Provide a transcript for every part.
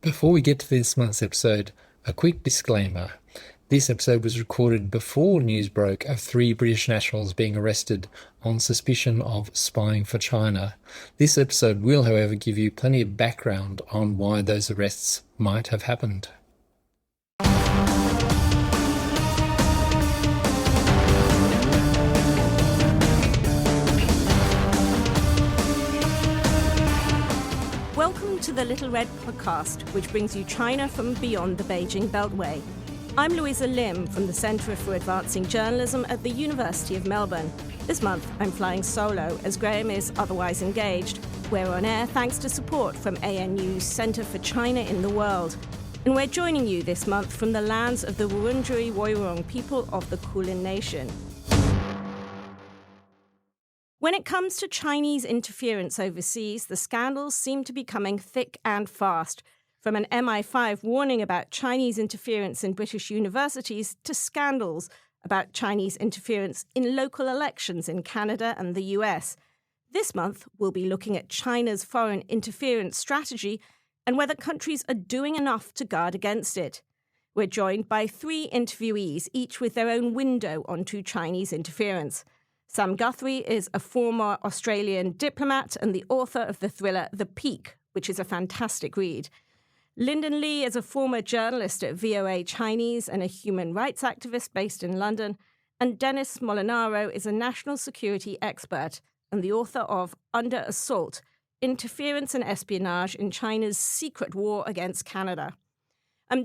Before we get to this month's episode, a quick disclaimer. This episode was recorded before news broke of 3 British nationals being arrested on suspicion of spying for China. This episode will, however, give you plenty of background on why those arrests might have happened. Welcome to the Little Red Podcast, which brings you China from beyond the Beijing Beltway. I'm Louisa Lim from the Centre for Advancing Journalism at the University of Melbourne. This month, I'm flying solo as Graham is otherwise engaged. We're on air thanks to support from ANU's Centre for China in the World. And we're joining you this month from the lands of the Wurundjeri Woiwurrung people of the Kulin Nation. When it comes to Chinese interference overseas, the scandals seem to be coming thick and fast, from an MI5 warning about Chinese interference in British universities to scandals about Chinese interference in local elections in Canada and the US. This month, we'll be looking at China's foreign interference strategy and whether countries are doing enough to guard against it. We're joined by 3 interviewees, each with their own window onto Chinese interference. Sam Guthrie is a former Australian diplomat and the author of the thriller The Peak, which is a fantastic read. Lyndon Lee is a former journalist at VOA Chinese and a human rights activist based in London. And Dennis Molinaro is a national security expert and the author of Under Assault: Interference and Espionage in China's Secret War Against Canada.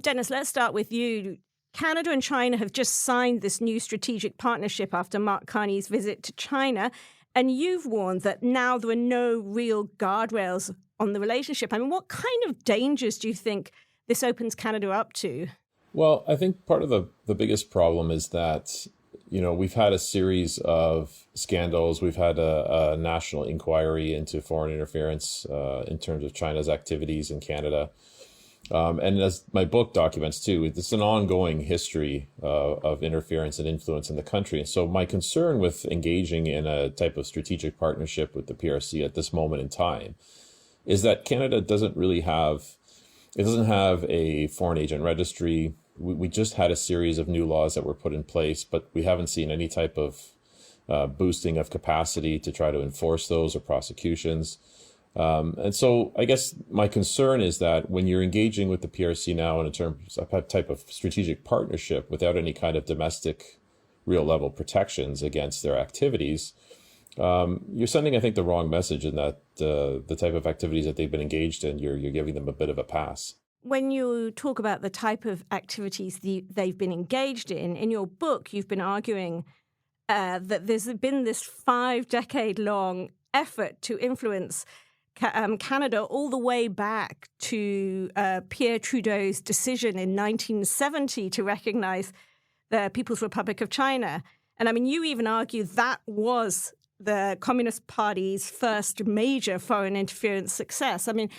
Dennis, let's start with you. Canada and China have just signed this new strategic partnership after Mark Carney's visit to China, and you've warned that now there are no real guardrails on the relationship. I mean, what kind of dangers do you think this opens Canada up to? Well, I think part of the biggest problem is that, we've had a series of scandals. We've had a national inquiry into foreign interference in terms of China's activities in Canada. And as my book documents too, it's an ongoing history of interference and influence in the country. And so my concern with engaging in a type of strategic partnership with the PRC at this moment in time is that Canada doesn't have a foreign agent registry. We just had a series of new laws that were put in place, but we haven't seen any type of boosting of capacity to try to enforce those or prosecutions. And so I guess my concern is that when you're engaging with the PRC now in terms of a type of strategic partnership without any kind of domestic real level protections against their activities, you're sending, I think, the wrong message in that the type of activities that they've been engaged in, you're giving them a bit of a pass. When you talk about the type of activities they've been engaged in your book, you've been arguing that there's been this 5-decade-long effort to influence Canada all the way back to Pierre Trudeau's decision in 1970 to recognize the People's Republic of China. And I mean, you even argue that was the Communist Party's first major foreign interference success. I mean,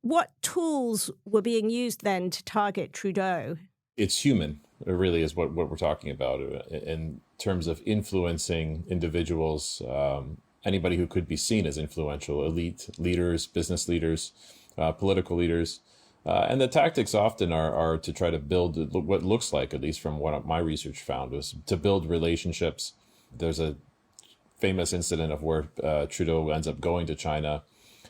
what tools were being used then to target Trudeau? It's human. It really is what we're talking about in terms of influencing individuals, anybody who could be seen as influential, elite leaders, business leaders, political leaders. And the tactics often are to try to build what looks like, at least from what my research found, was to build relationships. There's a famous incident of where Trudeau ends up going to China,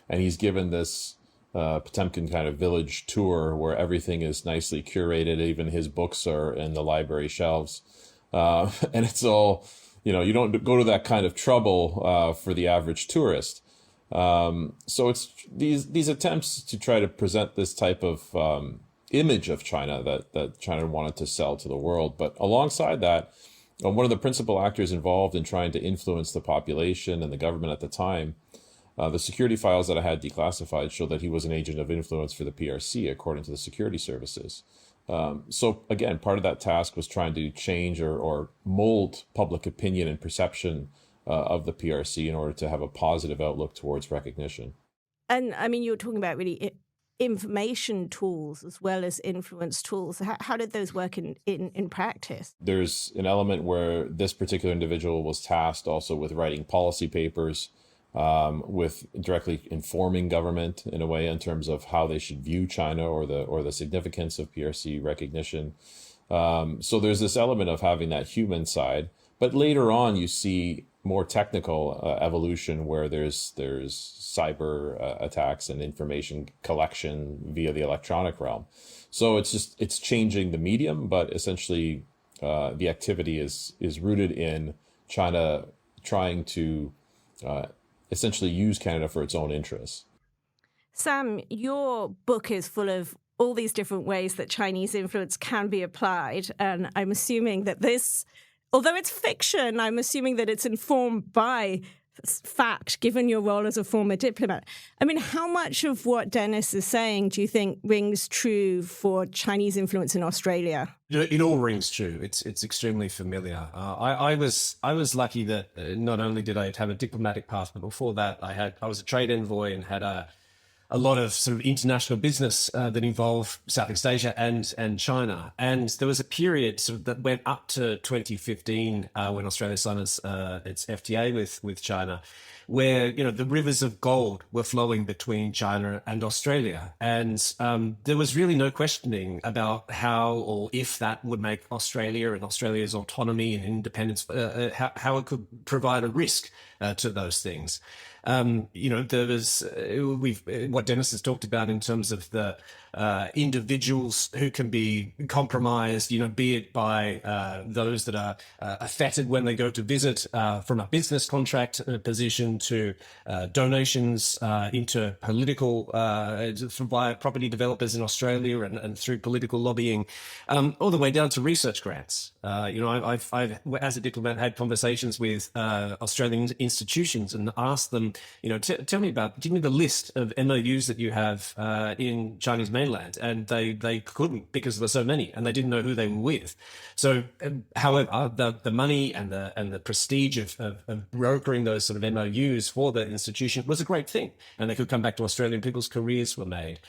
and he's given this Potemkin kind of village tour where everything is nicely curated. Even his books are in the library shelves. And it's all... you don't go to that kind of trouble for the average tourist. So it's these attempts to try to present this type of image of China that China wanted to sell to the world. But alongside that, one of the principal actors involved in trying to influence the population and the government at the time, the security files that I had declassified show that he was an agent of influence for the PRC, according to the security services. So again, part of that task was trying to change or mold public opinion and perception of the PRC in order to have a positive outlook towards recognition. And I mean, you're talking about really information tools as well as influence tools. How did those work in practice? There's an element where this particular individual was tasked also with writing policy papers with directly informing government in a way in terms of how they should view China or the significance of PRC recognition. So there's this element of having that human side, but later on you see more technical evolution where there's cyber attacks and information collection via the electronic realm. So it's changing the medium, but essentially the activity is rooted in China trying to essentially use Canada for its own interests. Sam, your book is full of all these different ways that Chinese influence can be applied. And I'm assuming that this, although it's fiction, I'm assuming that it's informed by fact, given your role as a former diplomat. I mean, how much of what Dennis is saying do you think rings true for Chinese influence in Australia? It all rings true. It's extremely familiar. I was lucky that not only did I have a diplomatic path, but before that I was a trade envoy and had a lot of sort of international business that involved Southeast Asia and China. And there was a period sort of that went up to 2015 when Australia signed its FTA with China, where, you know, the rivers of gold were flowing between China and Australia. And there was really no questioning about how or if that would make Australia and Australia's autonomy and independence, how it could provide a risk to those things. You know, there was what Dennis has talked about in terms of the individuals who can be compromised, you know, be it by those that are fettered when they go to visit from a business contract position to donations into political via property developers in Australia and through political lobbying, all the way down to research grants. You know, I've as a diplomat had conversations with Australian institutions and asked them, you know, give me the list of MOUs that you have in Chinese mainland, and they couldn't because there were so many, and they didn't know who they were with. So, however, the money and the prestige of brokering those sort of MOUs for the institution was a great thing, and they could come back to Australia and people's careers were made.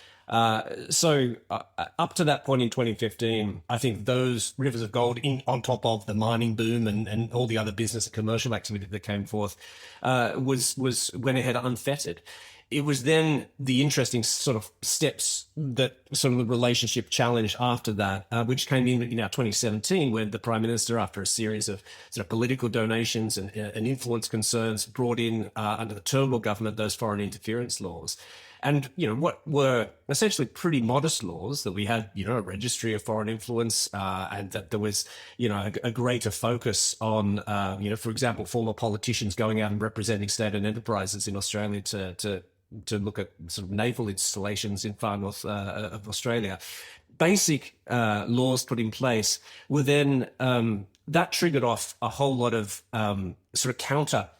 So up to that point in 2015, I think those rivers of gold on top of the mining boom and all the other business and commercial activity that came forth, went ahead unfettered. It was then the interesting sort of steps that sort of the relationship challenge after that, which came in 2017, when the Prime Minister, after a series of sort of political donations and influence concerns, brought in under the Turnbull government those foreign interference laws. And, you know, what were essentially pretty modest laws, that we had, you know, a registry of foreign influence, and that there was, you know, a greater focus on, you know, for example, former politicians going out and representing state-owned enterprises in Australia to look at sort of naval installations in far north of Australia. Basic laws put in place were then, that triggered off a whole lot of sort of counter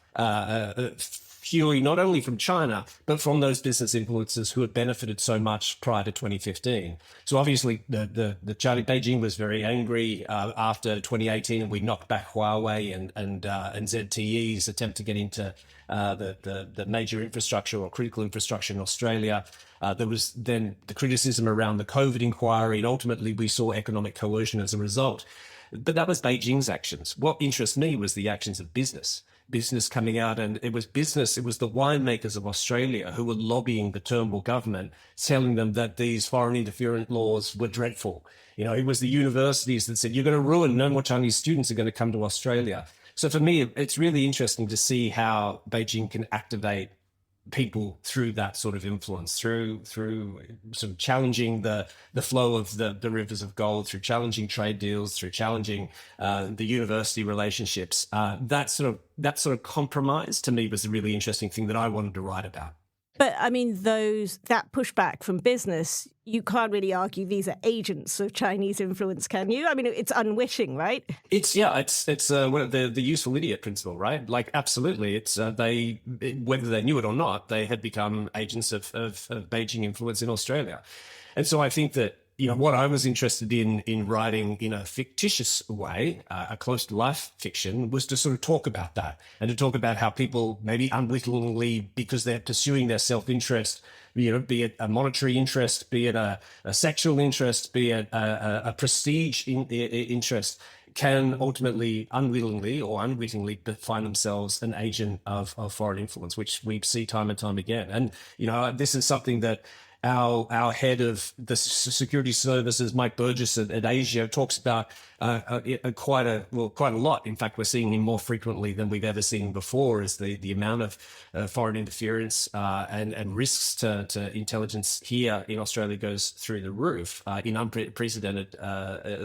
fury, not only from China, but from those business influencers who had benefited so much prior to 2015. So obviously the Beijing was very angry after 2018, and we knocked back Huawei and ZTE's attempt to get into the major infrastructure or critical infrastructure in Australia. There was then the criticism around the COVID inquiry, and ultimately we saw economic coercion as a result. But that was Beijing's actions. What interests me was the actions of business coming out, and it was the winemakers of Australia who were lobbying the Turnbull government, telling them that these foreign interference laws were dreadful. You know, it was the universities that said, you're going to ruin, no more Chinese students are going to come to Australia. So for me, it's really interesting to see how Beijing can activate people through that sort of influence, through sort of challenging the flow of the rivers of gold, through challenging trade deals, through challenging the university relationships. That sort of compromise to me was a really interesting thing that I wanted to write about. But I mean, that pushback from business, you can't really argue these are agents of Chinese influence, can you? I mean, it's unwitting, right? It's the useful idiot principle, right? Like, absolutely, it's whether they knew it or not, they had become agents of Beijing influence in Australia, and so I think that, you know, what I was interested in writing in a fictitious way, a close to life fiction, was to sort of talk about that, and to talk about how people maybe unwittingly, because they're pursuing their self-interest, you know, be it a monetary interest, be it a sexual interest, be it a prestige interest, can ultimately, unwillingly or unwittingly, find themselves an agent of foreign influence, which we see time and time again. And, this is something that our head of the security services, Mike Burgess at Asia, talks about quite a lot. In fact, we're seeing him more frequently than we've ever seen before, as the amount of foreign interference and risks to intelligence here in Australia goes through the roof in unprecedented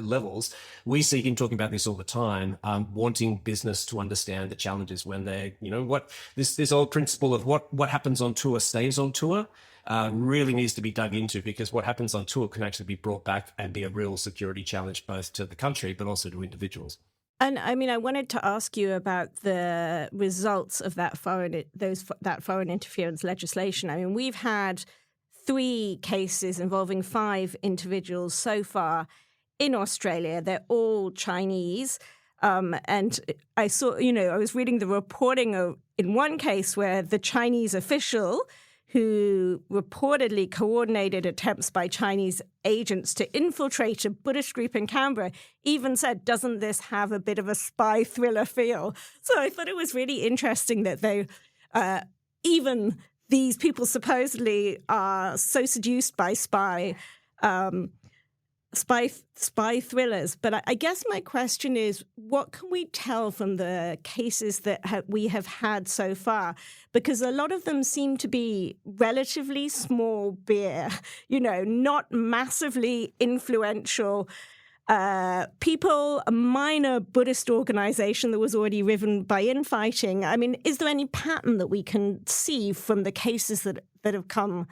levels. We see him talking about this all the time, wanting business to understand the challenges when they, this old principle of what happens on tour stays on tour. Really needs to be dug into, because what happens on tour can actually be brought back and be a real security challenge, both to the country but also to individuals. And I mean, I wanted to ask you about the results of that foreign interference legislation. I mean, we've had 3 cases involving 5 individuals so far in Australia. They're all Chinese. And I saw, I was reading the reporting in one case where the Chinese official who reportedly coordinated attempts by Chinese agents to infiltrate a Buddhist group in Canberra even said, doesn't this have a bit of a spy thriller feel? So I thought it was really interesting that they, even these people supposedly are so seduced by spy thrillers. But I guess my question is, what can we tell from the cases that we have had so far? Because a lot of them seem to be relatively small beer, not massively influential people, a minor Buddhist organization that was already riven by infighting. I mean, is there any pattern that we can see from the cases that have come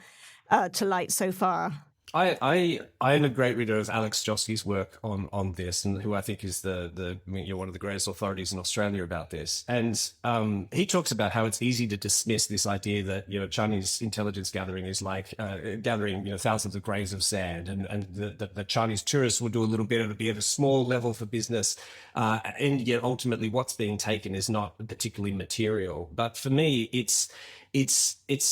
to light so far? I am a great reader of Alex Joske's work on this, and who I think is one of the greatest authorities in Australia about this. And he talks about how it's easy to dismiss this idea that Chinese intelligence gathering is like gathering thousands of grains of sand, and the Chinese tourists will do a little bit, it'll be at a small level for business, and yet ultimately what's being taken is not particularly material. But for me, it's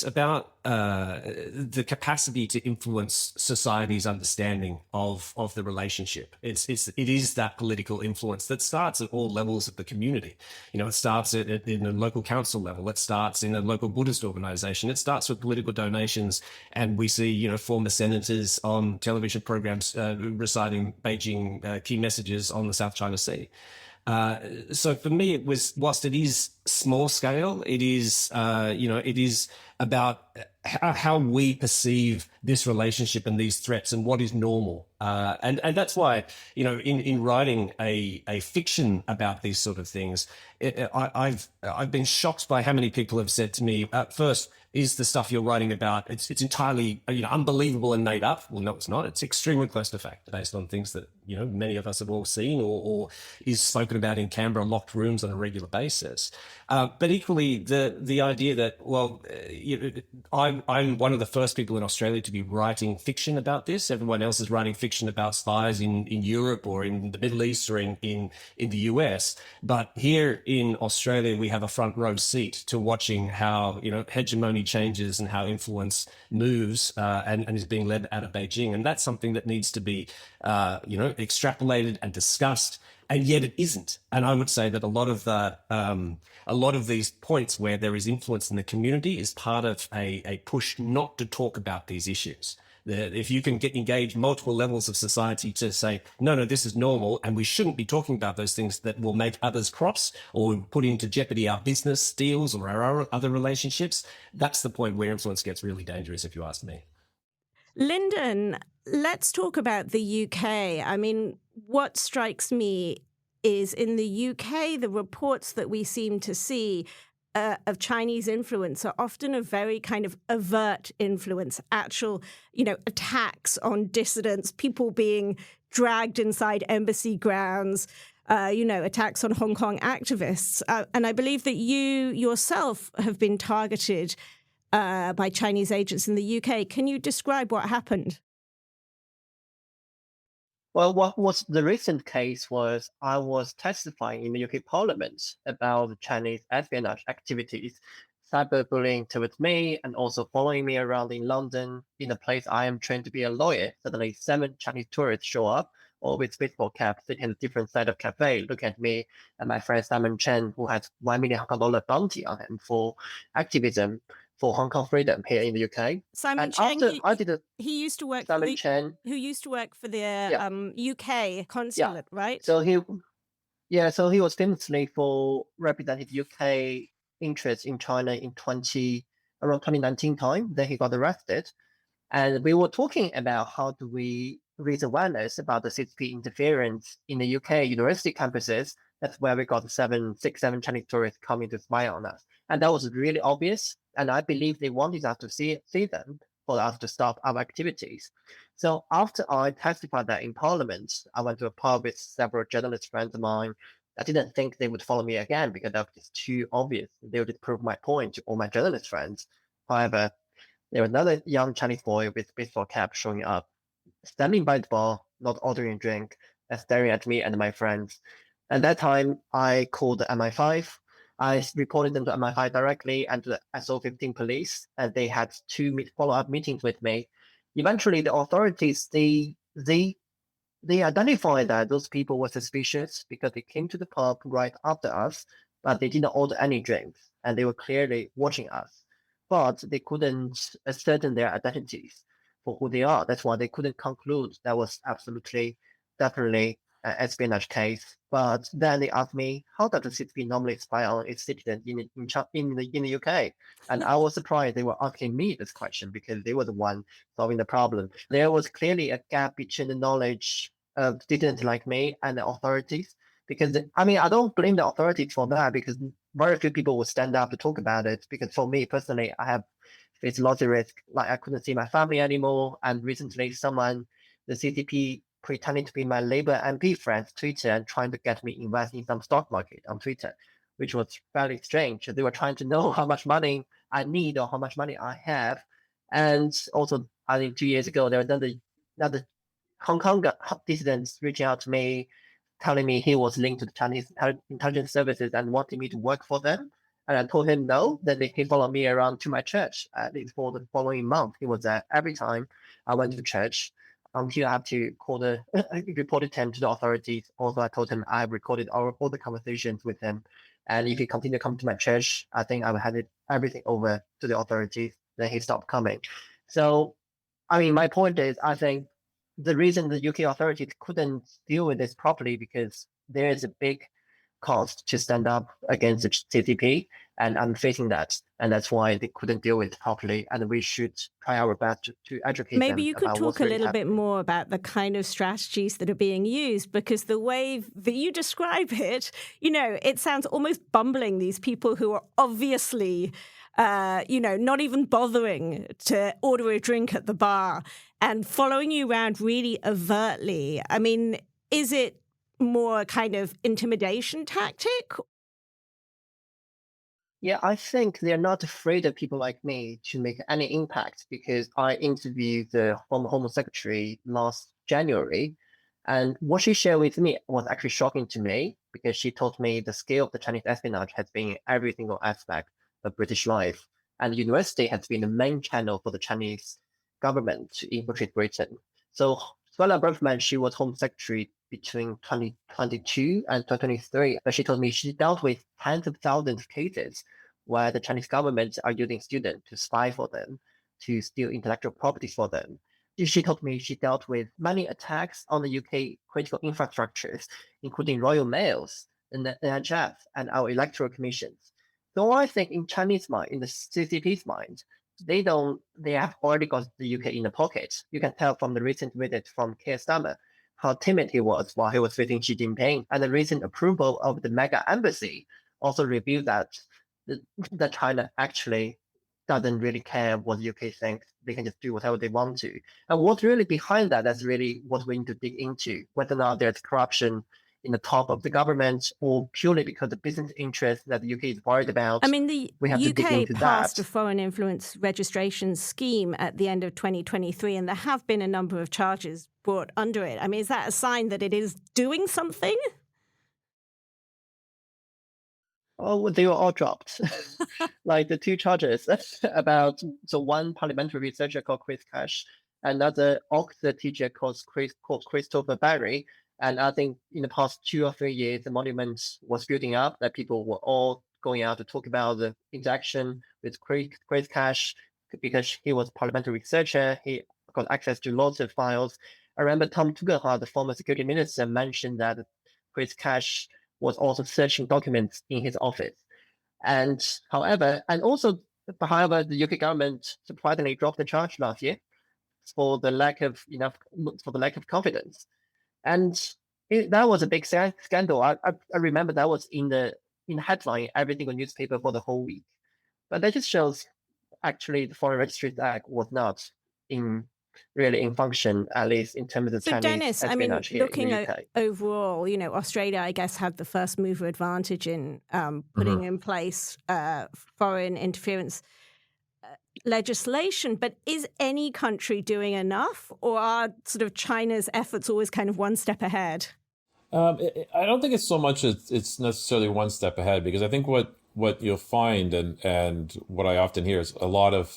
about the capacity to influence society's understanding of the relationship. It is that political influence that starts at all levels of the community. It starts in a local council level. It starts in a local Buddhist organization. It starts with political donations, and we see former senators on television programs reciting Beijing key messages on the South China Sea. So for me, it was, whilst it is small scale, it is, it is about how we perceive this relationship and these threats and what is normal. And that's why, in writing a fiction about these sort of things, I've been shocked by how many people have said to me, first, is the stuff you're writing about, it's entirely unbelievable and made up? Well, no, it's not. It's extremely close to fact, based on things that many of us have all seen or is spoken about in Canberra locked rooms on a regular basis. But equally, the idea that, well, I'm one of the first people in Australia to be writing fiction about this. Everyone else is writing fiction about spies in Europe or in the Middle East or in the US. But here in Australia, we have a front row seat to watching how hegemony changes and how influence moves and is being led out of Beijing. And that's something that needs to be extrapolated and discussed. And yet it isn't. And I would say that a lot of these points where there is influence in the community is part of a push not to talk about these issues. If you can engage multiple levels of society to say, no, this is normal, and we shouldn't be talking about those things that will make others cross or put into jeopardy our business deals or our other relationships, that's the point where influence gets really dangerous, if you ask me. Lyndon, let's talk about the UK. I mean, what strikes me is in the UK, the reports that we seem to see of Chinese influence are often a very kind of overt influence, actual, attacks on dissidents, people being dragged inside embassy grounds, attacks on Hong Kong activists. And I believe that you yourself have been targeted by Chinese agents in the UK. Can you describe what happened? Well, what was the recent case was I was testifying in the UK Parliament about the Chinese espionage activities, cyberbullying towards me, and also following me around in London in the place I am trained to be a lawyer. Suddenly, 7 Chinese tourists show up or with baseball cap, sitting in a different side of cafe, look at me and my friend Simon Chen, who has $1 million Hong Kong dollar bounty on him for activism for Hong Kong freedom here in the UK. Simon And Cheng, after I did a he used to work for Simon the Chen, who used to work for the yeah, UK yeah. consulate, right? So he was famously for representing UK interests in China in around 2019 time. Then he got arrested. And we were talking about how do we raise awareness about the CCP interference in the UK university campuses. That's where we got six, seven Chinese tourists coming to spy on us. And that was really obvious. And I believe they wanted us to see them for us to stop our activities. So after I testified that in Parliament, I went to a pub with several journalist friends of mine. I didn't think they would follow me again because that was too obvious. They would prove my point to all my journalist friends. However, there was another young Chinese boy with baseball cap showing up, standing by the bar, not ordering a drink, and staring at me and my friends. At that time, I called the MI5. I reported them to MI5 directly and to the SO15 police, and they had two follow-up meetings with me. Eventually, the authorities they identified that those people were suspicious because they came to the pub right after us, but they didn't order any drinks, and they were clearly watching us. But they couldn't ascertain their identities for who they are. That's why they couldn't conclude that was definitely an espionage case. But then they asked me, how does the CCP normally spy on its citizens in the UK? And I was surprised they were asking me this question because they were the one solving the problem. There was clearly a gap between the knowledge of students like me and the authorities. Because I don't blame the authorities for that because very few people will stand up to talk about it. Because for me personally, I have faced lots of risk. Like I couldn't see my family anymore. And recently, the CCP pretending to be my Labour MP friend's Twitter and trying to get me invest in some stock market on Twitter, which was fairly strange. They were trying to know how much money I need or how much money I have. And also, I think 2 years ago, there was another Hong Kong dissidents reaching out to me, telling me he was linked to the Chinese intelligence services and wanting me to work for them. And I told him no. Then he followed me around to my church. At least for the following month, he was there every time I went to church. Until I have to reported him to the authorities. Also, I told him I recorded all the conversations with him. And if he continued to come to my church, I think I would hand everything over to the authorities. Then he stopped coming. So, my point is, I think the reason the UK authorities couldn't deal with this properly because there is a big cost to stand up against the CCP, and I'm facing that, and that's why they couldn't deal with it properly. And we should try our best to educate them. Maybe you could about talk what's a really little bit happening. more about the kind of strategies that are being used, because the way that you describe it, it sounds almost bumbling. These people who are obviously, not even bothering to order a drink at the bar and following you around really overtly. I mean, is it more kind of intimidation tactic? Yeah, I think they're not afraid of people like me to make any impact because I interviewed the former Home Secretary last January, and what she shared with me was actually shocking to me because she told me the scale of the Chinese espionage has been in every single aspect of British life, and the university has been the main channel for the Chinese government to infiltrate Britain. So Suella Braverman, she was Home Secretary between 2022 and 2023, but she told me she dealt with tens of thousands of cases where the Chinese government are using students to spy for them, to steal intellectual property for them. She told me she dealt with many attacks on the UK critical infrastructures, including Royal Mails, and the NHS, and our electoral commissions. So I think in Chinese mind, in the CCP's mind, they have already got the UK in the pocket. You can tell from the recent visit from Keir Starmer how timid he was while he was visiting Xi Jinping. And the recent approval of the mega embassy also revealed that that China actually doesn't really care what the UK thinks. They can just do whatever they want to. And what's really behind that, that's really what we need to dig into, whether or not there's corruption in the top of the government or purely because the business interests that the UK is worried about. I mean, the we have to dig UK into passed that. a foreign influence registration scheme at the end of 2023, and there have been a number of charges brought under it. I mean, is that a sign that it is doing something? Oh, they were all dropped. Like the two charges about, so one parliamentary researcher called Chris Cash, another Oxford teacher called Christopher Barry. And I think in the past 2 or 3 years, the monument was building up, that people were all going out to talk about the interaction with Chris Cash, because he was a parliamentary researcher. He got access to lots of files. I remember Tom Tugendhat, the former security minister, mentioned that Chris Cash was also searching documents in his office. And however, the UK government surprisingly dropped the charge last year for the lack of confidence. And that was a big scandal. I remember that was in the headline, every single newspaper for the whole week. But that just shows actually the Foreign Registries Act was not really in function, at least in terms of the Chinese Dennis, espionage here looking in the UK. Overall, Australia, I guess, had the first mover advantage in putting in place foreign interference legislation. But is any country doing enough, or are sort of China's efforts always kind of one step ahead? I don't think it's so much it's necessarily one step ahead, because I think what you'll find and what I often hear is a lot of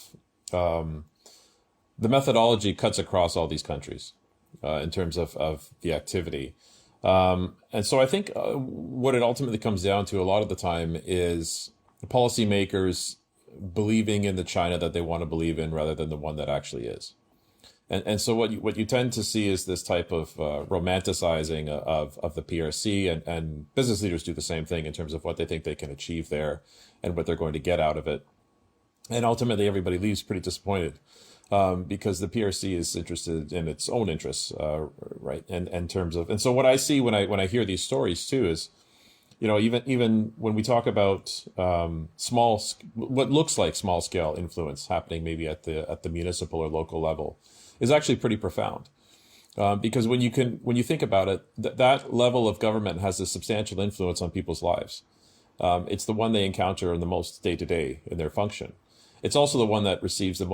the methodology cuts across all these countries in terms of the activity. And so I think what it ultimately comes down to a lot of the time is the policymakers believing in the China that they want to believe in rather than the one that actually is. And so what you tend to see is this type of romanticizing of the PRC, and business leaders do the same thing in terms of what they think they can achieve there and what they're going to get out of it. And ultimately, everybody leaves pretty disappointed because the PRC is interested in its own interests, right? And so what I see when I hear these stories too is, even when we talk about what looks like small scale influence happening maybe at the municipal or local level, is actually pretty profound. Because when you think about it, that level of government has a substantial influence on people's lives. It's the one they encounter in the most day to day in their function. It's also the one that receives the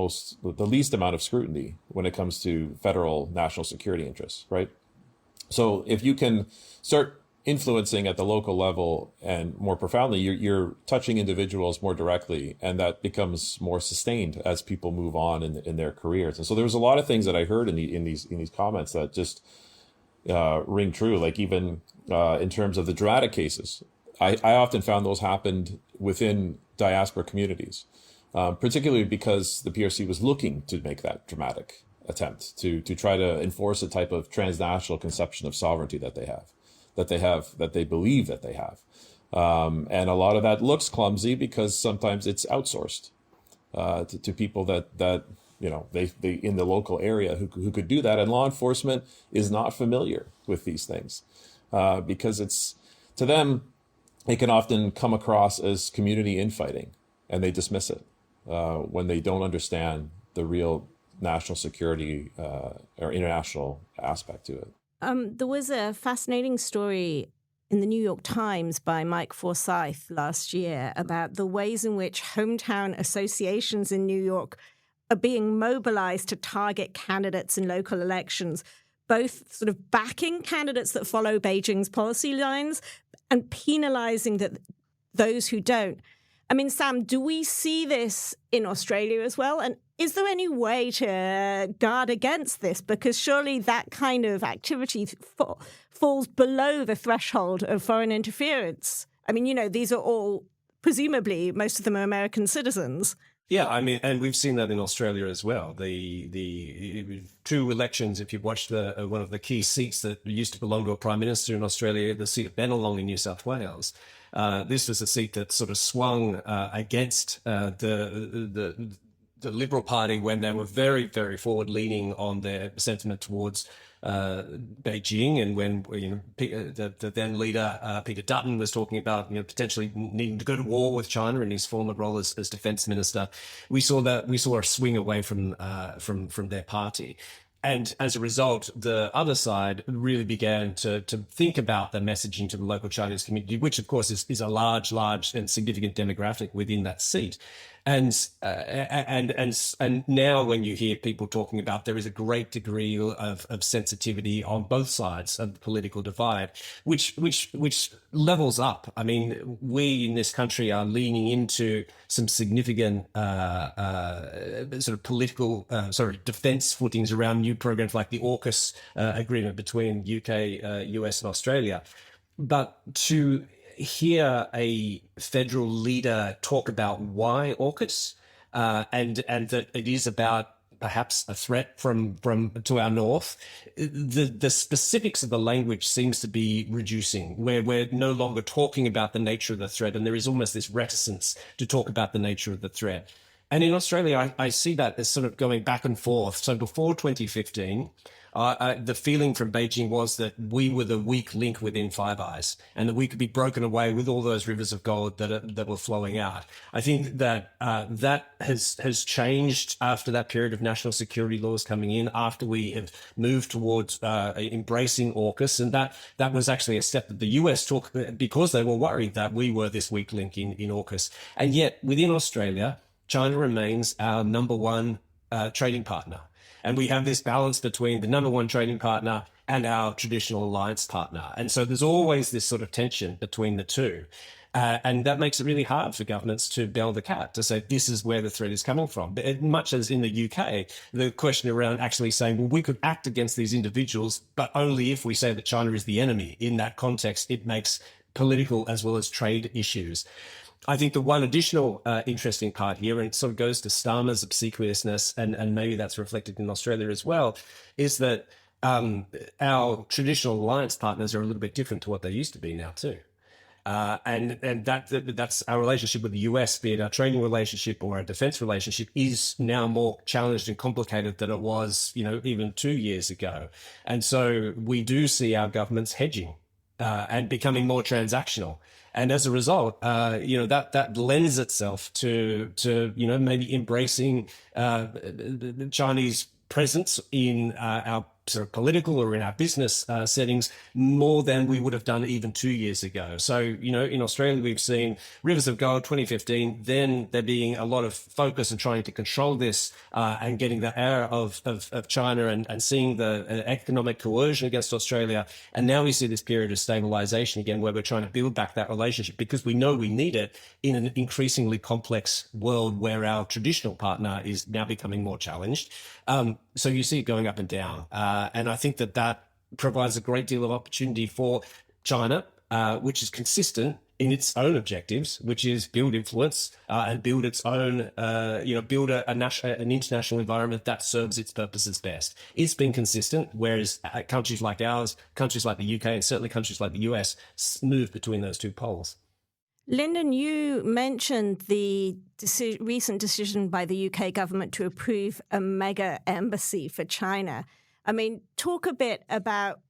least amount of scrutiny when it comes to federal national security interests, right? So if you can start influencing at the local level and more profoundly, you're touching individuals more directly, and that becomes more sustained as people move on in their careers. And so there was a lot of things that I heard in these comments that just ring true. Like even in terms of the dramatic cases, I often found those happened within diaspora communities, particularly because the PRC was looking to make that dramatic attempt to try to enforce a type of transnational conception of sovereignty that they believe that they have. And a lot of that looks clumsy because sometimes it's outsourced to people that they in the local area who could do that. And law enforcement is not familiar with these things because it's, to them, it can often come across as community infighting, and they dismiss it when they don't understand the real national security or international aspect to it. There was a fascinating story in the New York Times by Mike Forsyth last year about the ways in which hometown associations in New York are being mobilized to target candidates in local elections, both sort of backing candidates that follow Beijing's policy lines and penalizing those who don't. I mean, Sam, do we see this in Australia as well? And is there any way to guard against this? Because surely that kind of activity falls below the threshold of foreign interference. I mean, these are all, presumably, most of them are American citizens. Yeah, I mean, and we've seen that in Australia as well. The two elections, if you've watched one of the key seats that used to belong to a prime minister in Australia, the seat of Bennelong in New South Wales, this was a seat that sort of swung against the Liberal Party when they were very, very forward-leaning on their sentiment towards Beijing, and when the then leader Peter Dutton was talking about potentially needing to go to war with China in his former role as defense minister, we saw a swing away from their party. And as a result, the other side really began to think about the messaging to the local Chinese community, which, of course, is a large and significant demographic within that seat. And now when you hear people talking about there is a great degree of sensitivity on both sides of the political divide, which levels up. I mean, we in this country are leaning into some significant sort of political defence footings around new programs like the AUKUS agreement between UK, US, and Australia. But to hear a federal leader talk about why AUKUS and that it is about perhaps a threat from to our north, the specifics of the language seems to be reducing, where we're no longer talking about the nature of the threat, and there is almost this reticence to talk about the nature of the threat. And in Australia, I see that as sort of going back and forth. So before 2015, the feeling from Beijing was that we were the weak link within Five Eyes, and that we could be broken away with all those rivers of gold that were flowing out. I think that that has changed after that period of national security laws coming in, after we have moved towards embracing AUKUS, and that was actually a step that the US took because they were worried that we were this weak link in AUKUS. And yet within Australia, China remains our number one trading partner. And we have this balance between the number one trading partner and our traditional alliance partner. And so there's always this sort of tension between the two. And that makes it really hard for governments to bell the cat, to say this is where the threat is coming from. But much as in the UK, the question around actually saying, well, we could act against these individuals, but only if we say that China is the enemy. In that context, it makes political as well as trade issues. I think the one additional interesting part here, and it sort of goes to Starmer's obsequiousness, and maybe that's reflected in Australia as well, is that our traditional alliance partners are a little bit different to what they used to be now too. And that's our relationship with the US, be it our trading relationship or our defense relationship, is now more challenged and complicated than it was, even 2 years ago. And so we do see our governments hedging and becoming more transactional. And as a result, that lends itself to maybe embracing the Chinese presence in our sort of political or in our business settings more than we would have done even 2 years ago. So, in Australia, we've seen Rivers of Gold 2015, then there being a lot of focus on trying to control this and getting the air of China and seeing the economic coercion against Australia. And now we see this period of stabilization again, where we're trying to build back that relationship because we know we need it in an increasingly complex world where our traditional partner is now becoming more challenged. So you see it going up and down. And I think that provides a great deal of opportunity for China, which is consistent in its own objectives, which is build influence and build its own, build an international environment that serves its purposes best. It's been consistent, whereas countries like ours, countries like the UK, and certainly countries like the US move between those two poles. Lyndon, you mentioned the recent decision by the UK government to approve a mega embassy for China. I mean, talk a bit about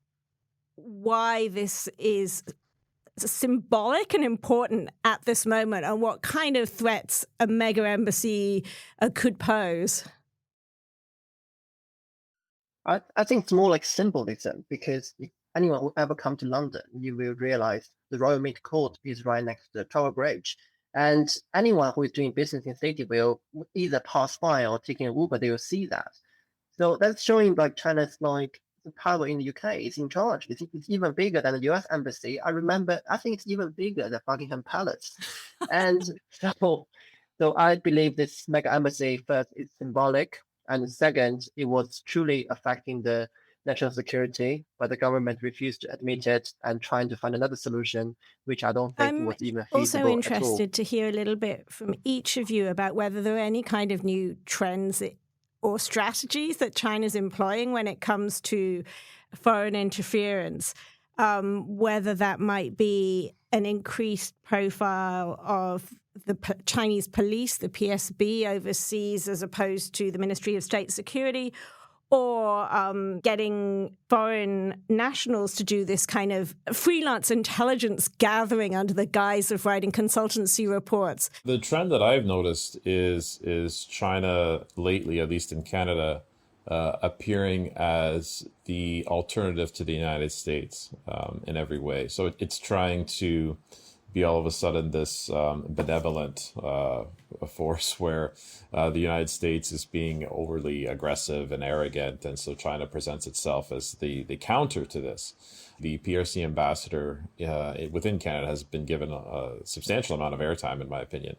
why this is symbolic and important at this moment and what kind of threats a mega embassy could pose. I think it's more like symbolism, because if anyone who ever come to London, you will realize the Royal Mint Court is right next to the Tower Bridge. And anyone who is doing business in the city will either pass by or taking an Uber, they will see that. So that's showing China's the power in the UK is in charge. It's even bigger than the US embassy. I think it's even bigger than Buckingham Palace. And so I believe this mega embassy, first, is symbolic. And second, it was truly affecting the national security, but the government refused to admit it and trying to find another solution, which I don't think was even feasible also at all. interested to hear a little bit from each of you about whether there are any kind of new trends or strategies that China's employing when it comes to foreign interference, whether that might be an increased profile of the Chinese police, the PSB overseas, as opposed to the Ministry of State Security, or getting foreign nationals to do this kind of freelance intelligence gathering under the guise of writing consultancy reports. The trend that I've noticed is China lately, at least in Canada, appearing as the alternative to the United States in every way. So it's trying to be all of a sudden this benevolent force where the United States is being overly aggressive and arrogant, and so China presents itself as the counter to this. The PRC ambassador within Canada has been given a substantial amount of airtime, in my opinion,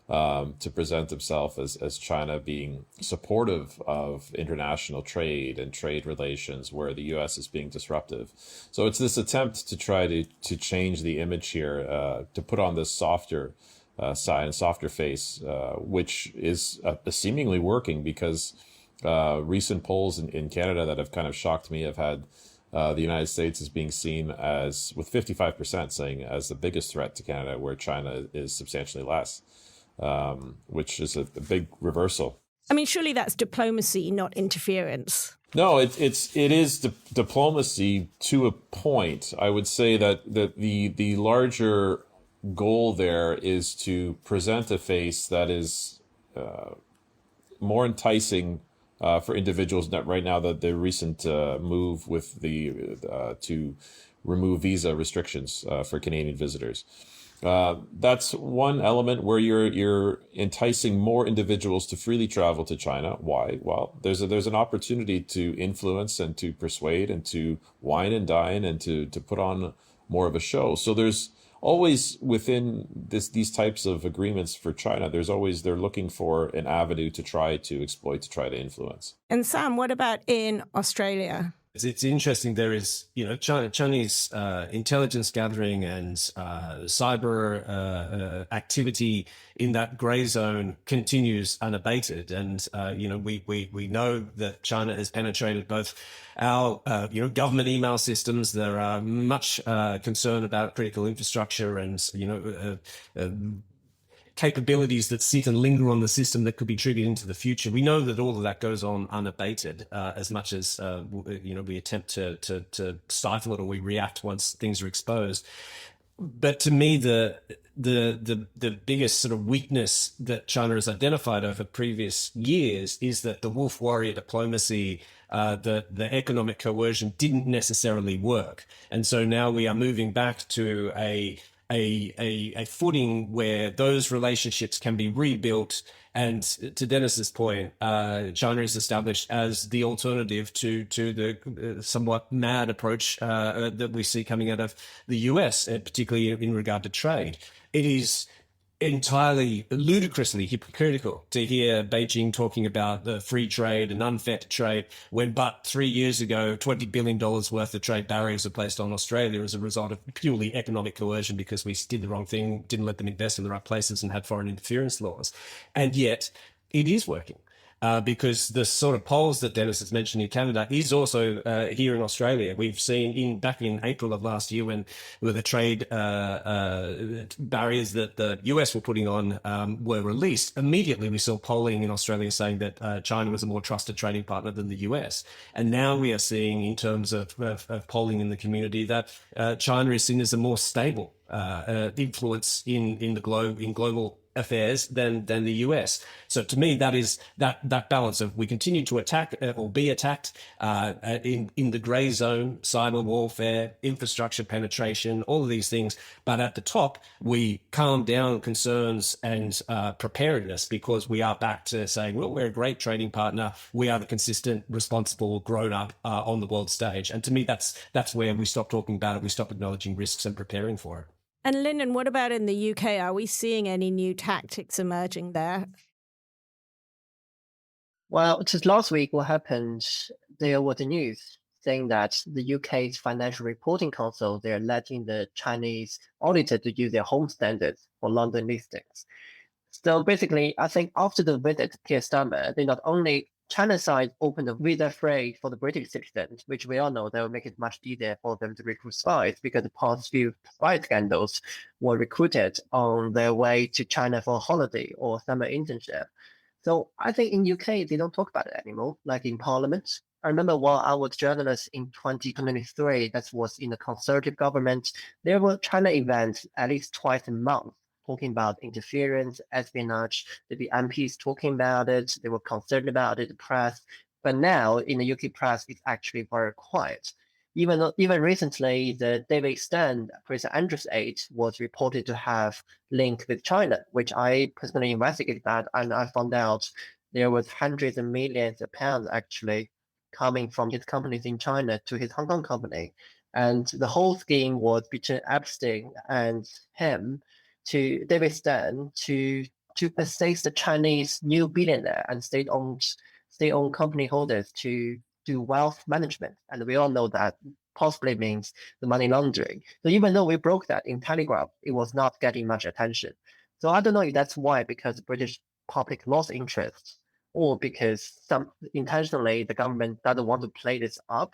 to present himself as China being supportive of international trade and trade relations where the U.S. is being disruptive. So it's this attempt to try to change the image here, to put on this softer side and softer face, which is seemingly working, because recent polls in Canada that have kind of shocked me have had the United States as being seen as, with 55% saying, as the biggest threat to Canada, where China is substantially less. Which is a big reversal. I mean, surely that's diplomacy, not interference. No, it is diplomacy to a point. I would say that the larger goal there is to present a face that is more enticing for individuals. Right now, the recent move with the to remove visa restrictions for Canadian visitors. That's one element where you're enticing more individuals to freely travel to China. Why? Well, there's an opportunity to influence and to persuade and to wine and dine and to put on more of a show. So there's always, within these types of agreements for China, they're looking for an avenue to try to exploit, to try to influence. And Sam, what about in Australia? It's interesting. There is, Chinese intelligence gathering and cyber activity in that grey zone continues unabated. And, we know that China has penetrated both our, government email systems. There are much concern about critical infrastructure and, capabilities that sit and linger on the system that could be triggered into the future. We know that all of that goes on unabated, as much as we attempt to stifle it, or we react once things are exposed. But to me, the biggest sort of weakness that China has identified over previous years is that the wolf warrior diplomacy, the economic coercion, didn't necessarily work, and so now we are moving back to a footing where those relationships can be rebuilt. And to Dennis's point, China is established as the alternative to the somewhat mad approach that we see coming out of the US, particularly in regard to trade. It is entirely ludicrously hypocritical to hear Beijing talking about the free trade and unfettered trade when but 3 years ago, $20 billion worth of trade barriers were placed on Australia as a result of purely economic coercion because we did the wrong thing, didn't let them invest in the right places and had foreign interference laws. And yet it is working. Because the sort of polls that Dennis has mentioned in Canada is also here in Australia. We've seen back in April of last year when the trade barriers that the US were putting on were released, immediately we saw polling in Australia saying that China was a more trusted trading partner than the US. And now we are seeing, in terms of polling in the community, that China is seen as a more stable influence in global affairs than the US. So to me, that is that balance of we continue to attack or be attacked in the grey zone, cyber warfare, infrastructure penetration, all of these things. But at the top, we calm down concerns and preparedness, because we are back to saying, well, we're a great trading partner. We are the consistent, responsible, grown up on the world stage. And to me, that's where we stop talking about it. We stop acknowledging risks and preparing for it. And Lyndon, what about in the UK? Are we seeing any new tactics emerging there? Well, just last week, what happened, there was the news saying that the UK's Financial Reporting Council, they're letting the Chinese auditor to use their home standards for London listings. So basically, I think after the visit to Keir Starmer, they not only China side opened a visa-free for the British citizens, which we all know that will make it much easier for them to recruit spies, because the past few spy scandals were recruited on their way to China for a holiday or summer internship. So I think in UK, they don't talk about it anymore, like in Parliament. I remember while I was journalist in 2023, that was in the Conservative government, there were China events at least twice a month, talking about interference, espionage. There'd be MPs talking about it. They were concerned about it, the press. But now in the UK press, it's actually very quiet. Even recently, the David Stern, Prince Andrew's aide, was reported to have link with China, which I personally investigated that, and I found out there was hundreds of millions of pounds actually coming from his companies in China to his Hong Kong company. And the whole scheme was between Epstein and him to David Stern to assist the Chinese new billionaire and state-owned company holders to do wealth management. And we all know that possibly means the money laundering. So even though we broke that in Telegraph, it was not getting much attention. So I don't know if that's why, because the British public lost interest, or because intentionally the government doesn't want to play this up.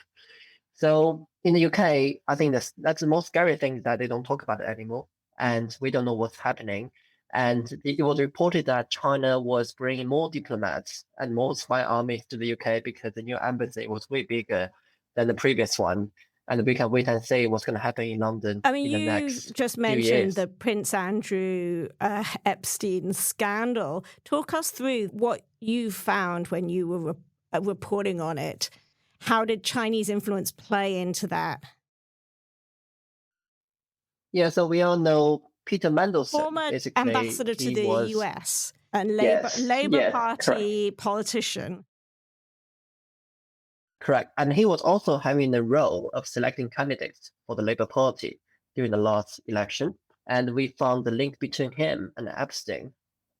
So in the UK, I think that's the most scary thing, that they don't talk about it anymore, and we don't know what's happening. And it was reported that China was bringing more diplomats and more spy armies to the UK because the new embassy was way bigger than the previous one. And we can wait and see what's going to happen in London I mean, in the you next just few mentioned years. the Prince Andrew Epstein scandal. Talk us through what you found when you were reporting on it. How did Chinese influence play into that? Yeah, so we all know Peter Mandelson. Former Basically, ambassador to the US and Labour Party politician. Correct. And he was also having the role of selecting candidates for the Labour Party during the last election. And we found the link between him and Epstein.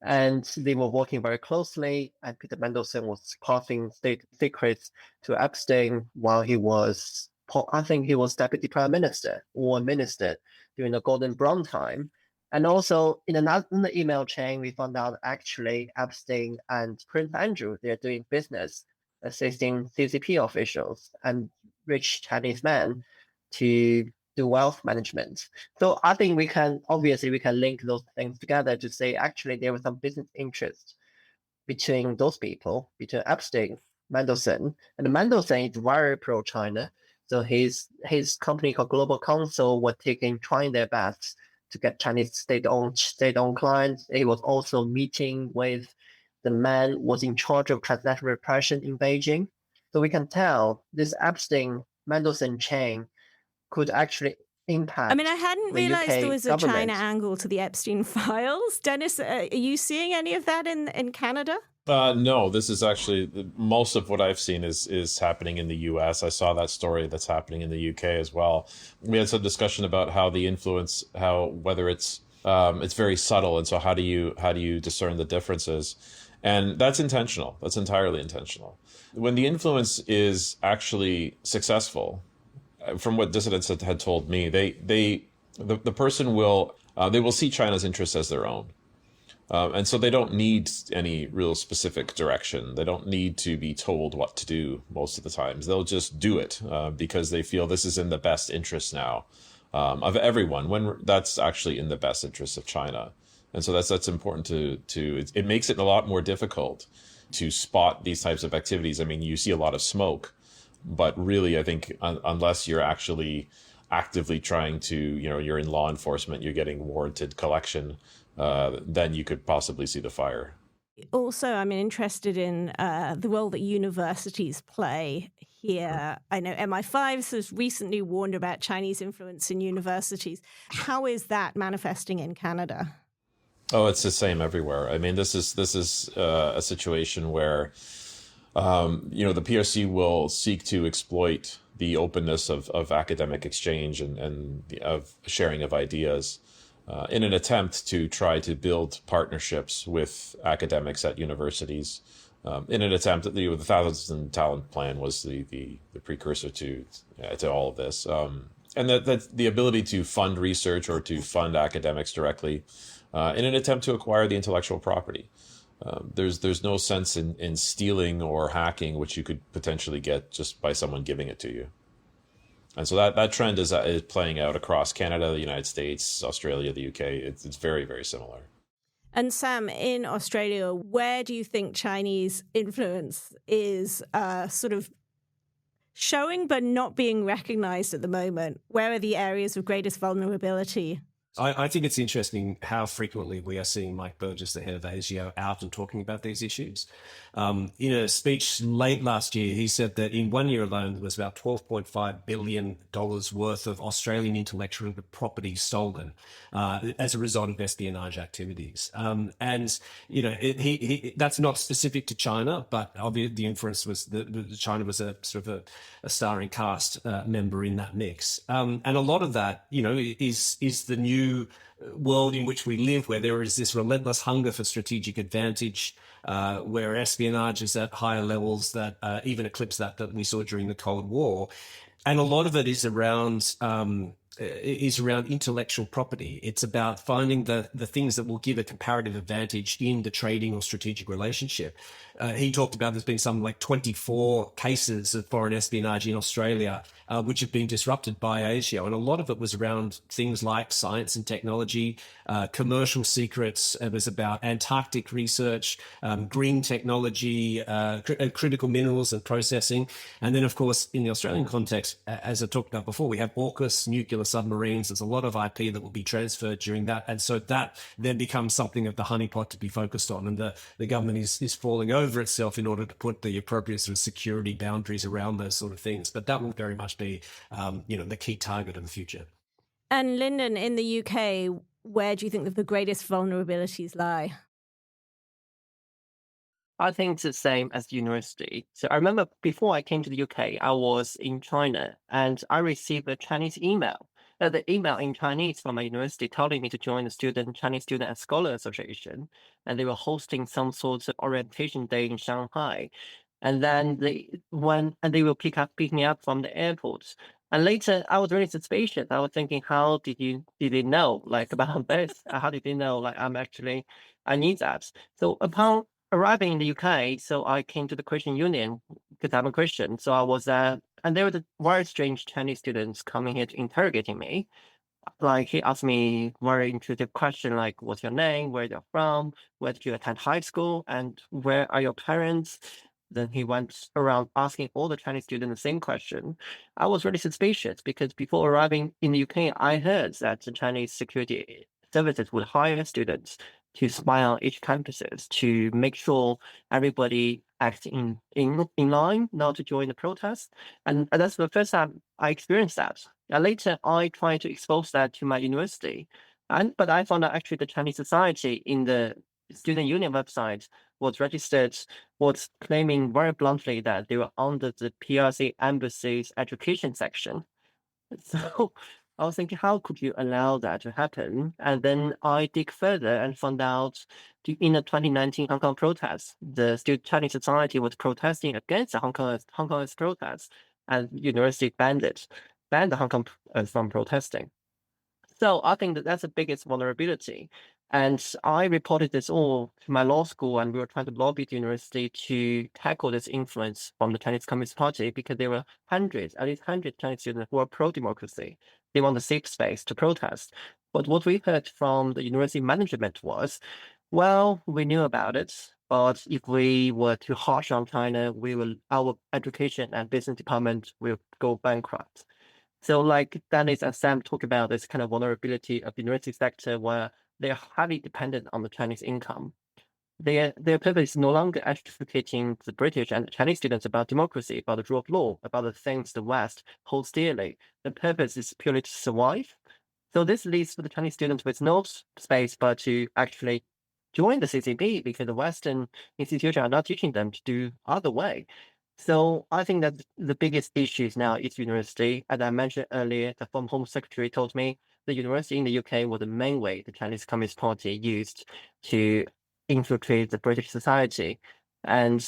And they were working very closely. And Peter Mandelson was passing state secrets to Epstein while he was, I think he was deputy prime minister or minister during the Gordon Brown time. And also in another email chain, we found out actually Epstein and Prince Andrew, they're doing business, assisting CCP officials and rich Chinese men to do wealth management. So I think we can link those things together to say actually there was some business interest between those people, between Epstein, Mandelson, and Mandelson is very pro-China. So his company called Global Counsel was trying their best to get Chinese state-owned clients. He was also meeting with the man was in charge of transnational repression in Beijing. So we can tell this Epstein-Mandelson chain could actually impact. I mean, I hadn't realized there was a government. China angle to the Epstein files. Dennis, are you seeing any of that in Canada? No, this is actually most of what I've seen is happening in the U.S. I saw that story that's happening in the U.K. as well. We had some discussion about how the influence, whether it's very subtle, and so how do you discern the differences? And that's intentional. That's entirely intentional. When the influence is actually successful, from what dissidents had told me, the person will they will see China's interests as their own. And so they don't need any real specific direction. They don't need to be told what to do most of the times. They'll just do it because they feel this is in the best interest now of everyone, when that's actually in the best interest of China. And so that's important to it makes it a lot more difficult to spot these types of activities. I mean, you see a lot of smoke, but really, I think unless you're actually actively trying to, you're in law enforcement, you're getting warranted collection, then you could possibly see the fire. Also, I'm interested in the role that universities play here. I know MI5 has recently warned about Chinese influence in universities. How is that manifesting in Canada? Oh, it's the same everywhere. I mean, this is a situation where, the PRC will seek to exploit the openness of academic exchange and of sharing of ideas in an attempt to try to build partnerships with academics at universities. In an attempt that the 1,000 Talent Plan was the precursor to all of this, and that the ability to fund research or to fund academics directly in an attempt to acquire the intellectual property. There's no sense in stealing or hacking, which you could potentially get just by someone giving it to you. And so that trend is playing out across Canada, the United States, Australia, the UK. It's very, very similar. And Sam, in Australia, where do you think Chinese influence is sort of showing but not being recognized at the moment? Where are the areas of greatest vulnerability? I think it's interesting how frequently we are seeing Mike Burgess, the head of ASIO, out and talking about these issues. In a speech late last year, he said that in 1 year alone, there was about $12.5 billion worth of Australian intellectual property stolen as a result of espionage activities. And, that's not specific to China, but obviously the inference was that China was a sort of a starring cast member in that mix. And a lot of that, is the new world in which we live, where there is this relentless hunger for strategic advantage, where espionage is at higher levels that even eclipse that we saw during the Cold War. And a lot of it is around intellectual property. It's about finding the things that will give a comparative advantage in the trading or strategic relationship. He talked about there's been some like 24 cases of foreign espionage in Australia, which have been disrupted by ASIO. And a lot of it was around things like science and technology, commercial secrets. It was about Antarctic research, green technology, critical minerals and processing. And then, of course, in the Australian context, as I talked about before, we have AUKUS, nuclear submarines. There's a lot of IP that will be transferred during that. And so that then becomes something of the honeypot to be focused on. And the government is falling over itself in order to put the appropriate sort of security boundaries around those sort of things. But that will very much be, the key target of the future. And Lyndon, in the UK, where do you think that the greatest vulnerabilities lie? I think it's the same as the university. So I remember before I came to the UK, I was in China and I received a Chinese email. The email in Chinese from my university telling me to join the Chinese Student and Scholar Association, and they were hosting some sorts of orientation day in Shanghai. And then they will pick me up from the airport. And later, I was really suspicious. I was thinking, how did they know like about this? How did they know like I need that? So upon arriving in the UK, so I came to the Christian Union because I'm a Christian. So I was there, and there were the very strange Chinese students coming here to interrogating me. Like he asked me very intuitive question like, what's your name, where you're from, where did you attend high school, and where are your parents? Then he went around asking all the Chinese students the same question. I was really suspicious because before arriving in the UK, I heard that the Chinese security services would hire students to spy on each campuses to make sure everybody acts in line, not to join the protest. And that's the first time I experienced that. Later, I tried to expose that to my university, but I found out actually the Chinese society in the student union website was claiming very bluntly that they were under the PRC embassy's education section. So I was thinking, how could you allow that to happen? And then I dig further and found out in the 2019 Hong Kong protests, the Chinese society was protesting against the Hong Kongers protests, and university banned the Hong Kong from protesting. So I think that's the biggest vulnerability. And I reported this all to my law school, and we were trying to lobby the university to tackle this influence from the Chinese Communist Party because there were at least 100 Chinese students who are pro-democracy. They want a safe space to protest. But what we heard from the university management was, well, we knew about it, but if we were too harsh on China, our education and business department will go bankrupt. So like Dennis and Sam talk about this kind of vulnerability of the university sector where they're highly dependent on the Chinese income. Their purpose is no longer educating the British and Chinese students about democracy, about the rule of law, about the things the West holds dearly. The purpose is purely to survive. So this leads to the Chinese students with no space but to actually join the CCP because the Western institutions are not teaching them to do other way. So I think that the biggest issues now is university. As I mentioned earlier, the former Home Secretary told me the university in the UK was the main way the Chinese Communist Party used to infiltrate the British society. And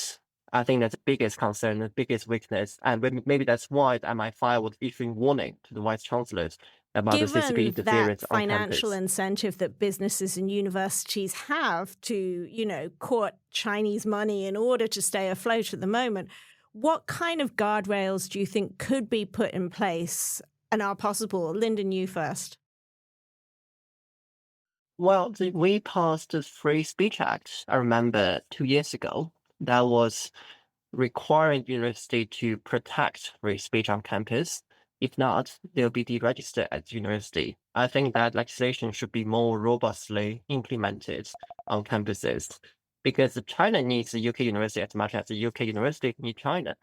I think that's the biggest concern, the biggest weakness. And maybe that's why the MI5 was issuing warning to the Vice Chancellors about the CCP Given interference that on financial campus. incentive that businesses and universities have to, court Chinese money in order to stay afloat at the moment, what kind of guardrails do you think could be put in place and are possible? Lyndon, you first. Well, we passed the Free Speech Act, I remember 2 years ago, that was requiring the university to protect free speech on campus. If not, they'll be deregistered at university. I think that legislation should be more robustly implemented on campuses because China needs the UK university as much as the UK university needs China.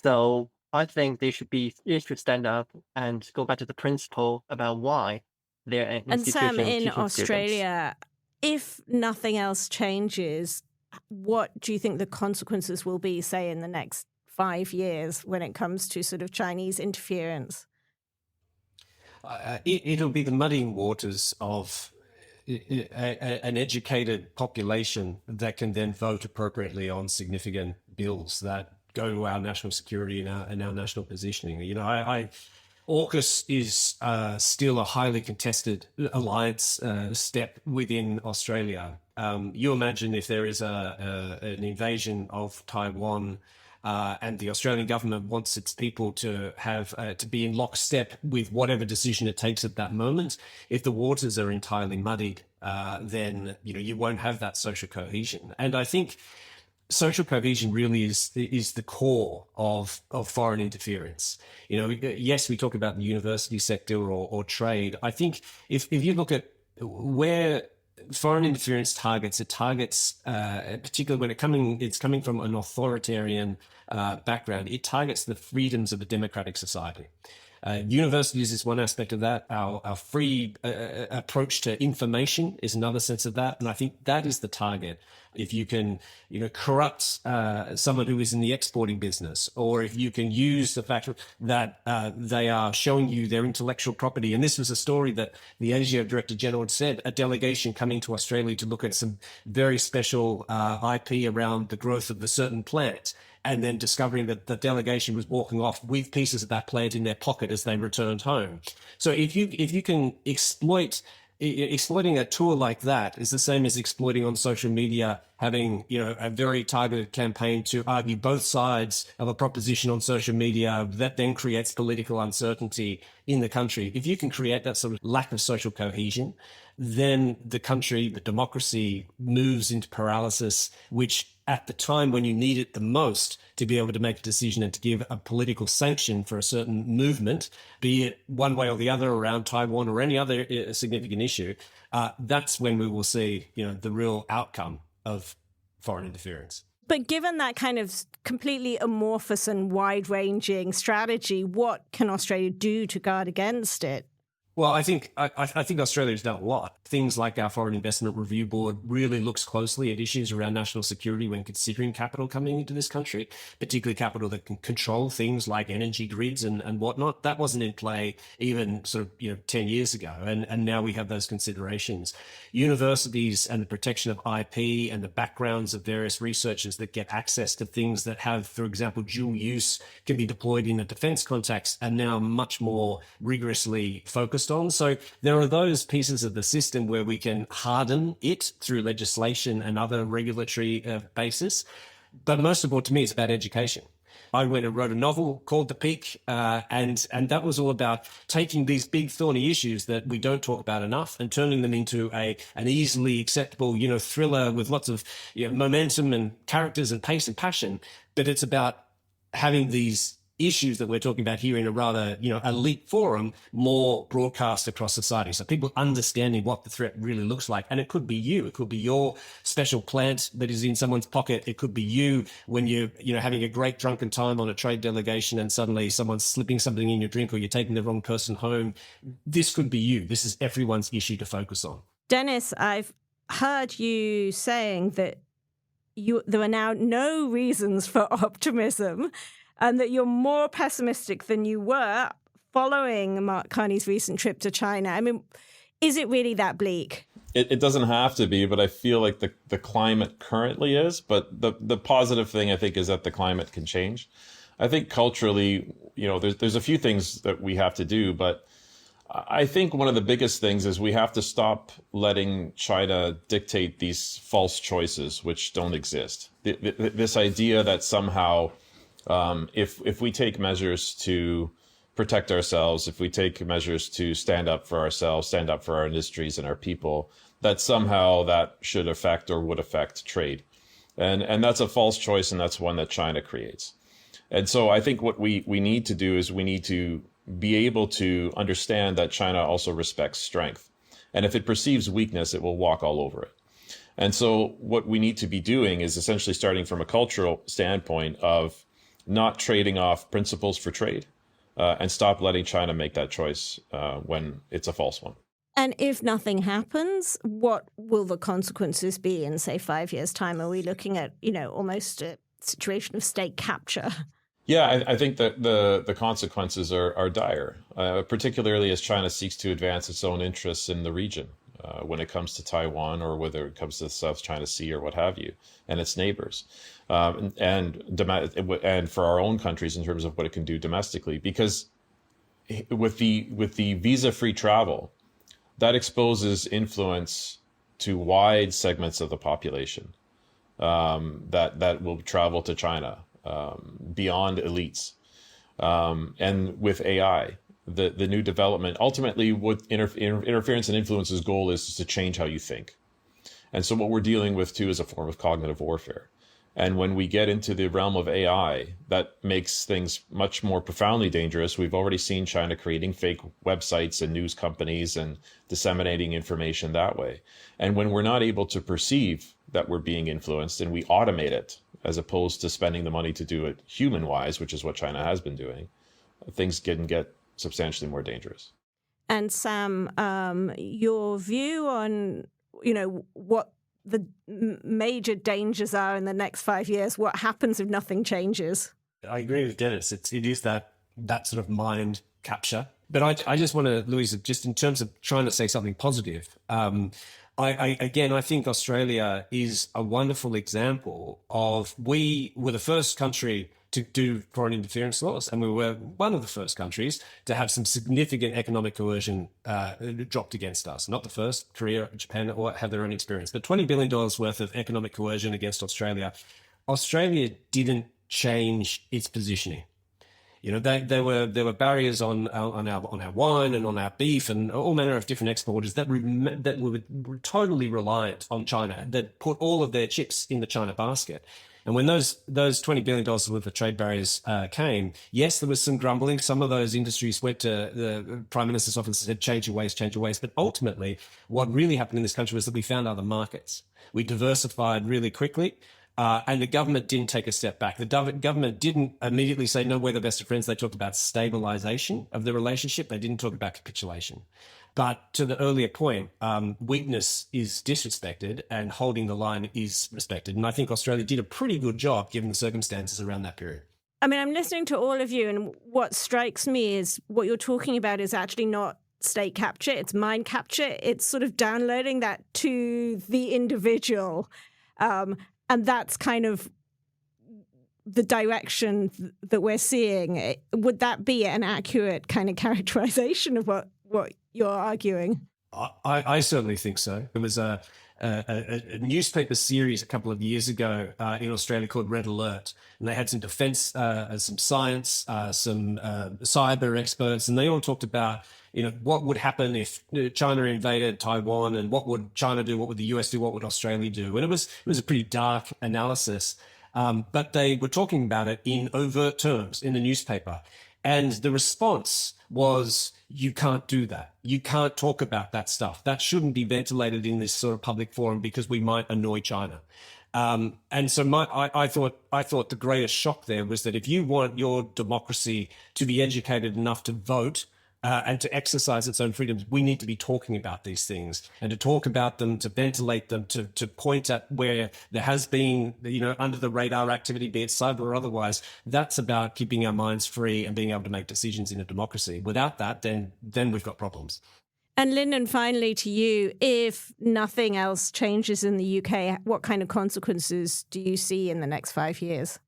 So I think they should stand up and go back to the principle about why they're an And Sam, institution in teaching Australia, if nothing else changes, what do you think the consequences will be, say, in the next 5 years when it comes to sort of Chinese interference? It'll be the muddying waters of an educated population that can then vote appropriately on significant bills that go to our national security and our national positioning. AUKUS is still a highly contested alliance step within Australia. You imagine if there is an invasion of Taiwan and the Australian government wants its people to have to be in lockstep with whatever decision it takes at that moment. If the waters are entirely muddied, then you won't have that social cohesion. And I think social cohesion really is the core of foreign interference. Yes, we talk about the university sector or trade. I think if you look at where foreign interference targets, it targets particularly when it's coming from an authoritarian background. It targets the freedoms of a democratic society. Universities is one aspect of that. Our free approach to information is another sense of that. And I think that is the target. If you can, corrupt someone who is in the exporting business, or if you can use the fact that they are showing you their intellectual property. And this was a story that the Asia Director General had said, a delegation coming to Australia to look at some very special IP around the growth of a certain plant, and then discovering that the delegation was walking off with pieces of that plant in their pocket as they returned home. So if you can exploiting a tool like that is the same as exploiting on social media, having a very targeted campaign to argue both sides of a proposition on social media that then creates political uncertainty in the country. If you can create that sort of lack of social cohesion, then the country, the democracy, moves into paralysis, which at the time when you need it the most to be able to make a decision and to give a political sanction for a certain movement, be it one way or the other around Taiwan or any other significant issue, that's when we will see, the real outcome of foreign interference. But given that kind of completely amorphous and wide-ranging strategy, what can Australia do to guard against it? Well, I think Australia's done a lot. Things like our Foreign Investment Review Board really looks closely at issues around national security when considering capital coming into this country, particularly capital that can control things like energy grids and whatnot. That wasn't in play even sort of 10 years ago, and now we have those considerations. Universities and the protection of IP and the backgrounds of various researchers that get access to things that have, for example, dual use, can be deployed in a defense context, are now much more rigorously focused on. So there are those pieces of the system where we can harden it through legislation and other regulatory basis. But most of all, to me, it's about education. I went and wrote a novel called The Peak, and that was all about taking these big thorny issues that we don't talk about enough and turning them into an easily acceptable, thriller with lots of momentum and characters and pace and passion. But it's about having these issues that we're talking about here in a rather, elite forum, more broadcast across society. So people understanding what the threat really looks like. And it could be you. It could be your special plant that is in someone's pocket. It could be you when you're, having a great drunken time on a trade delegation and suddenly someone's slipping something in your drink or you're taking the wrong person home. This could be you. This is everyone's issue to focus on. Dennis, I've heard you saying that there are now no reasons for optimism, and that you're more pessimistic than you were following Mark Carney's recent trip to China. I mean, is it really that bleak? It doesn't have to be, but I feel like the climate currently is. But the positive thing, I think, is that the climate can change. I think culturally, there's a few things that we have to do, but I think one of the biggest things is we have to stop letting China dictate these false choices, which don't exist. This idea that somehow if we take measures to protect ourselves, if we take measures to stand up for ourselves, stand up for our industries and our people, that somehow that should affect or would affect trade. And that's a false choice, and that's one that China creates. And so I think what we need to do is we need to be able to understand that China also respects strength. And if it perceives weakness, it will walk all over it. And so what we need to be doing is essentially starting from a cultural standpoint of not trading off principles for trade, and stop letting China make that choice when it's a false one. And if nothing happens, what will the consequences be in, say, 5 years' time? Are we looking at, almost a situation of state capture? Yeah, I think that the consequences are dire, particularly as China seeks to advance its own interests in the region when it comes to Taiwan, or whether it comes to the South China Sea or what have you, and its neighbors, and for our own countries in terms of what it can do domestically. Because with the visa-free travel, that exposes influence to wide segments of the population that will travel to China. Beyond elites. And with AI, the new development, ultimately what interference and influence's goal is to change how you think. And so what we're dealing with too is a form of cognitive warfare. And when we get into the realm of AI, that makes things much more profoundly dangerous. We've already seen China creating fake websites and news companies and disseminating information that way. And when we're not able to perceive that we're being influenced and we automate it, as opposed to spending the money to do it human-wise, which is what China has been doing, things can get substantially more dangerous. And Sam, your view on, what the major dangers are in the next 5 years, what happens if nothing changes? I agree with Dennis. It is that sort of mind capture. But I just want to, Louisa, just in terms of trying to say something positive, I think Australia is a wonderful example of, we were the first country to do foreign interference laws, and we were one of the first countries to have some significant economic coercion dropped against us. Not the first, Korea, Japan, or have their own experience, but $20 billion worth of economic coercion against Australia. Australia didn't change its positioning. There were barriers on our wine and on our beef and all manner of different exporters that were totally reliant on China, that put all of their chips in the China basket. And when those $20 billion worth of trade barriers came, yes, there was some grumbling. Some of those industries went to the Prime Minister's office and said, change your ways, change your ways. But ultimately, what really happened in this country was that we found other markets. We diversified really quickly. And the government didn't take a step back. The government didn't immediately say, no, we're the best of friends. They talked about stabilization of the relationship. They didn't talk about capitulation. But to the earlier point, weakness is disrespected and holding the line is respected. And I think Australia did a pretty good job given the circumstances around that period. I mean, I'm listening to all of you, and what strikes me is what you're talking about is actually not state capture. It's mind capture. It's sort of downloading that to the individual. And that's kind of the direction that we're seeing. Would that be an accurate kind of characterization of what you're arguing? I certainly think so. There was a newspaper series a couple of years ago in Australia called Red Alert, and they had some defense, some science, some cyber experts, and they all talked about what would happen if China invaded Taiwan, and what would China do, what would the US do, what would Australia do? And it was a pretty dark analysis, but they were talking about it in overt terms in the newspaper. And the response was, you can't do that. You can't talk about that stuff. That shouldn't be ventilated in this sort of public forum because we might annoy China. And so I thought the greatest shock there was that if you want your democracy to be educated enough to vote, and to exercise its own freedoms, we need to be talking about these things, and to talk about them, to ventilate them, to point at where there has been, under the radar activity, be it cyber or otherwise. That's about keeping our minds free and being able to make decisions in a democracy. Without that, then we've got problems. And Lyndon, finally to you, if nothing else changes in the UK, what kind of consequences do you see in the next 5 years?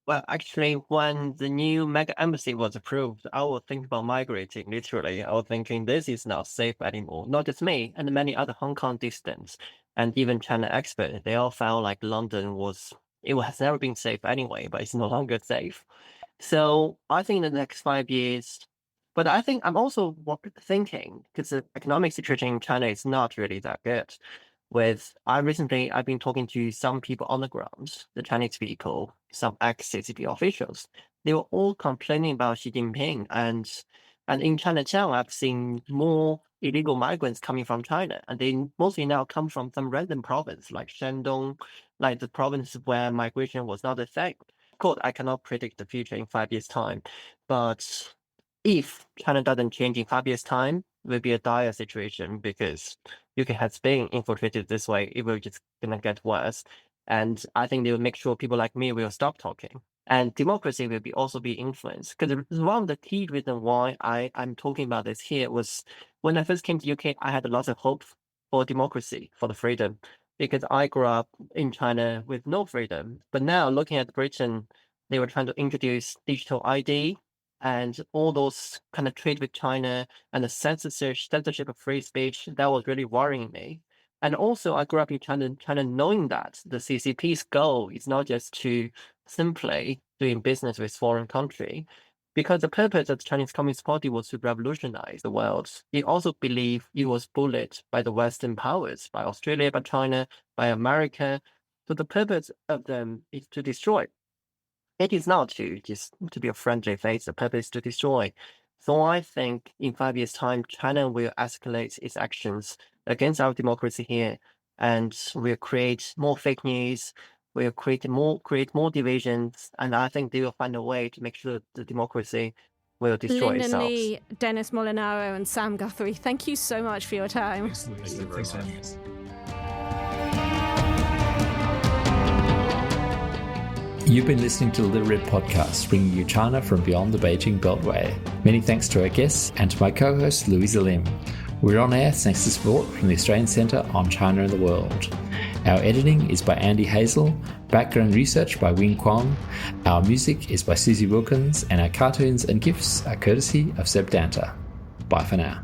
Well, actually, when the new mega embassy was approved, I was thinking about migrating, literally. I was thinking this is not safe anymore. Not just me, and many other Hong Kong dissidents, and even China experts, they all felt like London has never been safe anyway, but it's no longer safe. So I think in the next 5 years, but I think I'm also thinking, because the economic situation in China is not really that good. I've been talking to some people on the ground, the Chinese people, some ex-CCP officials. they were all complaining about Xi Jinping. And in Chinatown, I've seen more illegal migrants coming from China, and they mostly now come from some random province like Shandong, like the province where migration was not a thing. Of course, I cannot predict the future in 5 years' time, but if China doesn't change in 5 years' time, it will be a dire situation because UK has been infiltrated this way. It will just gonna get worse. And I think they will make sure people like me will stop talking. And democracy will also be influenced. Because one of the key reasons why I'm talking about this here was when I first came to UK, I had a lot of hope for democracy, for the freedom, because I grew up in China with no freedom. But now looking at Britain, they were trying to introduce digital ID and all those kind of trade with China and the censorship of free speech. That was really worrying me. And also, I grew up in China knowing that the CCP's goal is not just to simply doing business with foreign country, because the purpose of the Chinese Communist Party was to revolutionize the world. It also believed it was bullied by the Western powers, by Australia, by China, by America. So the purpose of them is to destroy. It is not to be a friendly face. The purpose is to destroy. So I think in 5 years' time, China will escalate its actions against our democracy here, and will create more fake news, will create more divisions, and I think they will find a way to make sure the democracy will destroy Lyndon itself. Lee, Dennis Molinaro, and Sam Guthrie, thank you so much for your time. Thanks for having us. You've been listening to the Literate Podcast, bringing you China from beyond the Beijing Beltway. Many thanks to our guests and to my co-host, Louisa Lim. We're on air thanks to support from the Australian Centre on China and the World. Our editing is by Andy Hazel, background research by Wing Kwong, our music is by Susie Wilkins, and our cartoons and GIFs are courtesy of Seb Danta. Bye for now.